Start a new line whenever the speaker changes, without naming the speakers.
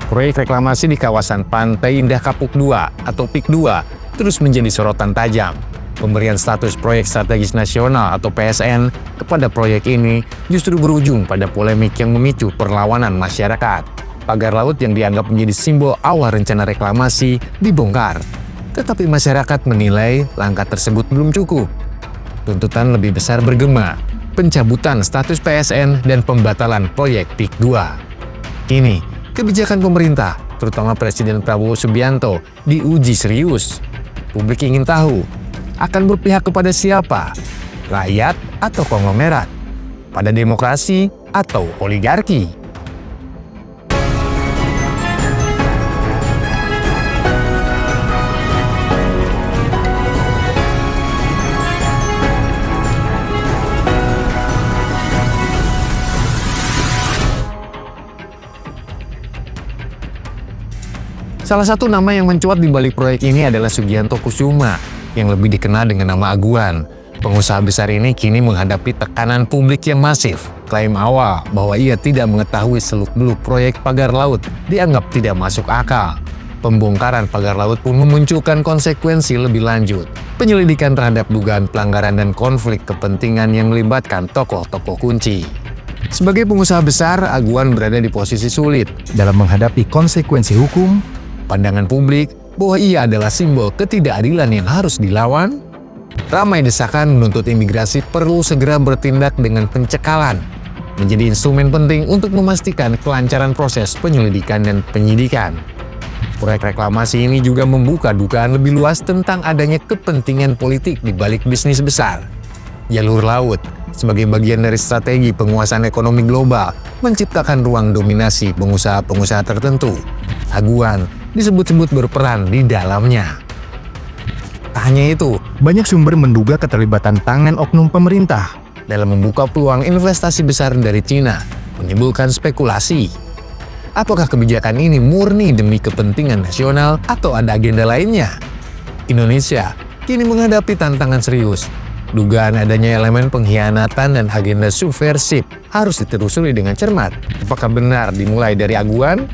Proyek reklamasi di kawasan Pantai Indah Kapuk II atau PIK II terus menjadi sorotan tajam. Pemberian status proyek strategis nasional atau PSN kepada proyek ini justru berujung pada polemik yang memicu perlawanan masyarakat. Pagar laut yang dianggap menjadi simbol awal rencana reklamasi dibongkar. Tetapi masyarakat menilai langkah tersebut belum cukup. Tuntutan lebih besar bergema, pencabutan status PSN dan pembatalan proyek PIK II. Kini, kebijakan pemerintah, terutama Presiden Prabowo Subianto, diuji serius. Publik ingin tahu, akan berpihak kepada siapa? Rakyat atau konglomerat? Pada demokrasi atau oligarki? Salah satu nama yang mencuat di balik proyek ini adalah Sugianto Kusuma, yang lebih dikenal dengan nama Aguan. Pengusaha besar ini kini menghadapi tekanan publik yang masif. Klaim awal bahwa ia tidak mengetahui seluk-beluk proyek pagar laut dianggap tidak masuk akal. Pembongkaran pagar laut pun memunculkan konsekuensi lebih lanjut. Penyelidikan terhadap dugaan pelanggaran dan konflik kepentingan yang melibatkan tokoh-tokoh kunci. Sebagai pengusaha besar, Aguan berada di posisi sulit
dalam menghadapi konsekuensi hukum.
Pandangan publik bahwa ia adalah simbol ketidakadilan yang harus dilawan. Ramai desakan menuntut imigrasi perlu segera bertindak dengan pencekalan, menjadi instrumen penting untuk memastikan kelancaran proses penyelidikan dan penyidikan. Proyek reklamasi ini juga membuka dugaan lebih luas tentang adanya kepentingan politik di balik bisnis besar. Jalur laut, sebagai bagian dari strategi penguasaan ekonomi global, menciptakan ruang dominasi pengusaha-pengusaha tertentu. Aguan disebut-sebut berperan di dalamnya. Tak hanya itu,
banyak sumber menduga keterlibatan tangan oknum pemerintah
dalam membuka peluang investasi besar dari Cina, menimbulkan spekulasi. Apakah kebijakan ini murni demi kepentingan nasional atau ada agenda lainnya? Indonesia kini menghadapi tantangan serius. Dugaan adanya elemen pengkhianatan dan agenda subversif harus ditelusuri dengan cermat. Apakah benar dimulai dari Aguan?